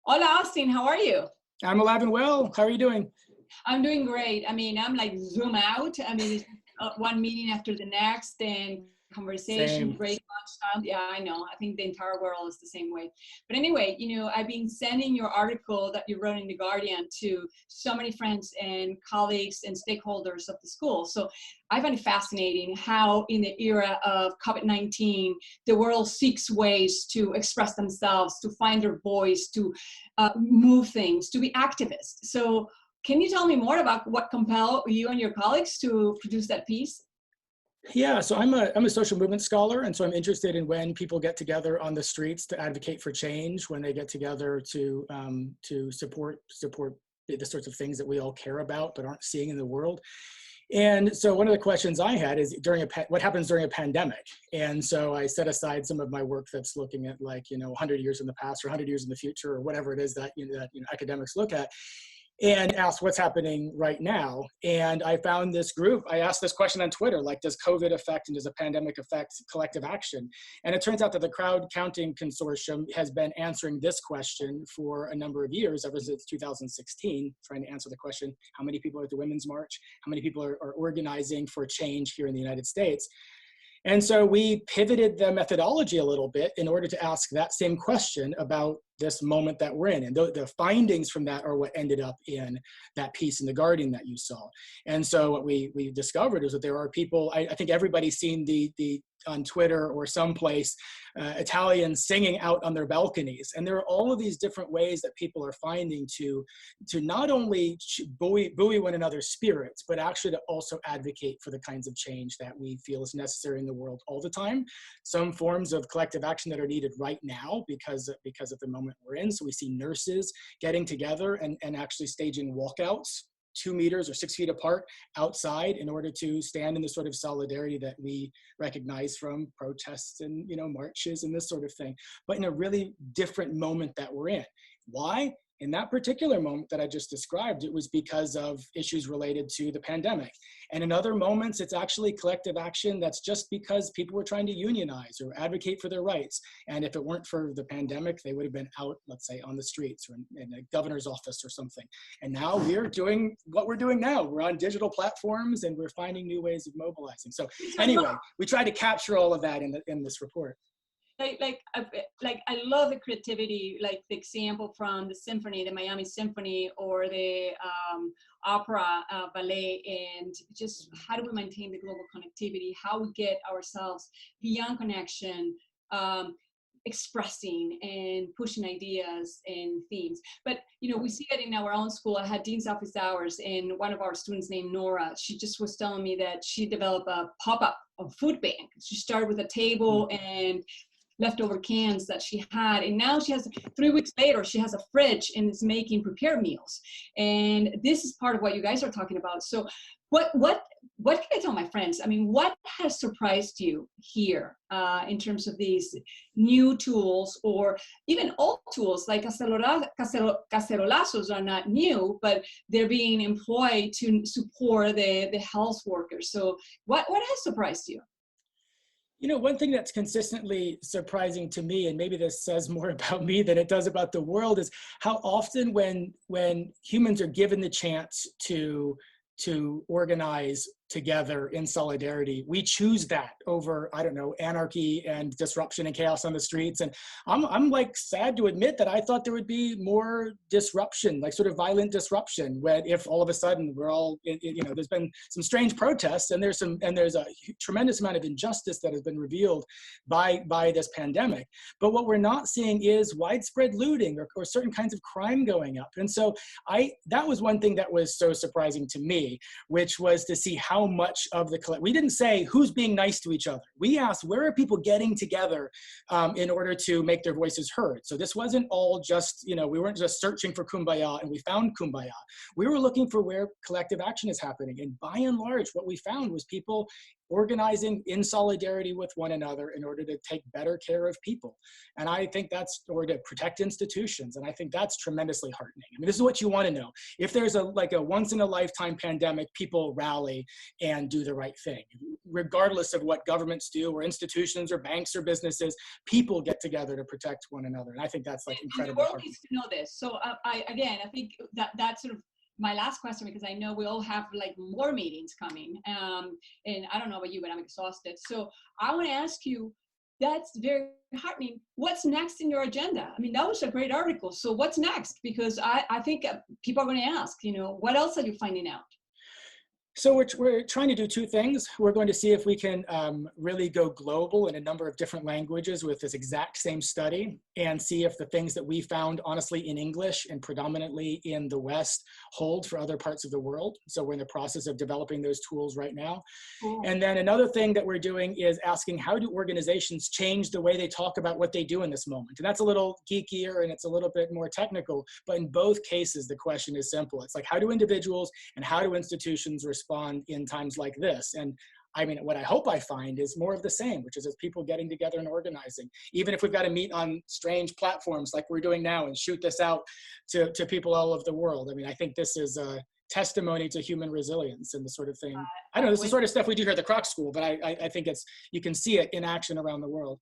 Hola, Austin. How are you? I'm alive and well. How are you doing? I'm doing great. I mean, I'm like zoom out. I mean, it's one meeting after the next and conversation, Same. break lunchtime. Yeah, I know. I think the entire world is the same way. But anyway, I've been sending your article that you wrote in The Guardian to so many friends and colleagues and stakeholders of the school. So I find it fascinating how in the era of COVID-19, the world seeks ways to express themselves, to find their voice, to move things, to be activists. So can you tell me more about what compelled you and your colleagues to produce that piece? Yeah, so I'm a social movement scholar, and so I'm interested in when people get together on the streets to advocate for change, when they get together to support the sorts of things that we all care about but aren't seeing in the world. And so one of the questions I had is what happens during a pandemic? And so I set aside some of my work that's looking at 100 years in the past or 100 years in the future or whatever it is that academics look at, and asked what's happening right now. And I found this group. I asked this question on Twitter, like, does COVID affect and does a pandemic affect collective action? And it turns out that the Crowd Counting Consortium has been answering this question for a number of years, ever since 2016, trying to answer the question, how many people are at the Women's March? How many people are organizing for change here in the United States? And so we pivoted the methodology a little bit in order to ask that same question about this moment that we're in. And the findings from that are what ended up in that piece in The Guardian that you saw. And so what we discovered is that there are people, I think everybody's seen the on Twitter or someplace, Italians singing out on their balconies. And there are all of these different ways that people are finding to not only buoy one another's spirits, but actually to also advocate for the kinds of change that we feel is necessary in the world all the time. Some forms of collective action that are needed right now because of the moment we're in. So we see nurses getting together and actually staging walkouts 2 meters or 6 feet apart outside in order to stand in the sort of solidarity that we recognize from protests and marches and this sort of thing, but in a really different moment that we're in. Why? In that particular moment that I just described, it was because of issues related to the pandemic. And in other moments, it's actually collective action that's just because people were trying to unionize or advocate for their rights. And if it weren't for the pandemic, they would have been out, let's say, on the streets or in a governor's office or something. And now we're doing what we're doing now. We're on digital platforms and we're finding new ways of mobilizing. So anyway, we try to capture all of that in this report. I love the creativity, like the example from the symphony, the Miami Symphony, or the opera, ballet, and just how do we maintain the global connectivity, how we get ourselves beyond connection, expressing and pushing ideas and themes. But we see it in our own school. I had Dean's office hours, and one of our students named Nora, she just was telling me that she developed a pop-up of food bank. She started with a table and leftover cans that she had, and now she has 3 weeks later she has a fridge and is making prepared meals. And this is part of what you guys are talking about. So what can I tell my friends? I mean, what has surprised you here in terms of these new tools, or even old tools like cacerolazos are not new, but they're being employed to support the health workers. So what has surprised you? One thing that's consistently surprising to me, and maybe this says more about me than it does about the world, is how often when humans are given the chance to organize together in solidarity, we choose that over, I don't know, anarchy and disruption and chaos on the streets. And I'm like sad to admit that I thought there would be more disruption, like sort of violent disruption, if all of a sudden we're all, there's been some strange protests and there's a tremendous amount of injustice that has been revealed by this pandemic. But what we're not seeing is widespread looting or certain kinds of crime going up. And so that was one thing that was so surprising to me, which was to see how much of we didn't say who's being nice to each other. We asked, where are people getting together in order to make their voices heard? So this wasn't all just, we weren't just searching for kumbaya and we found kumbaya. We were looking for where collective action is happening. And by and large, what we found was people organizing in solidarity with one another in order to take better care of people. And I think that's, or to protect institutions. And I think that's tremendously heartening. I mean, this is what you want to know. If there's a once in a lifetime pandemic, people rally and do the right thing. Regardless of what governments do or institutions or banks or businesses, people get together to protect one another. And I think that's like incredibly heartening. The world heartening. needs to know this. So I think that's sort of my last question, because I know we all have like more meetings coming. And I don't know about you, but I'm exhausted. So I want to ask you, that's very heartening. What's next in your agenda? I mean, that was a great article. So what's next? Because I think people are going to ask, what else are you finding out? So we're trying to do two things. We're going to see if we can really go global in a number of different languages with this exact same study, and see if the things that we found honestly in English and predominantly in the West hold for other parts of the world. So we're in the process of developing those tools right now. Cool. And then another thing that we're doing is asking, how do organizations change the way they talk about what they do in this moment? And that's a little geekier and it's a little bit more technical, but in both cases, the question is simple. It's like, how do individuals and how do institutions respond in times like this? And I mean, what I hope I find is more of the same, which is people getting together and organizing. Even if we've got to meet on strange platforms like we're doing now and shoot this out to people all over the world. I mean, I think this is a testimony to human resilience and the sort of thing. I don't know, this is the sort of stuff we do here at the Kroc School, but I think you can see it in action around the world.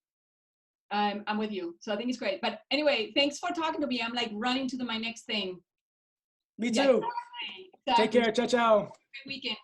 I'm with you. So I think it's great. But anyway, thanks for talking to me. I'm like running to my next thing. Me too. Yeah, Take care. Ciao, ciao. Great weekend.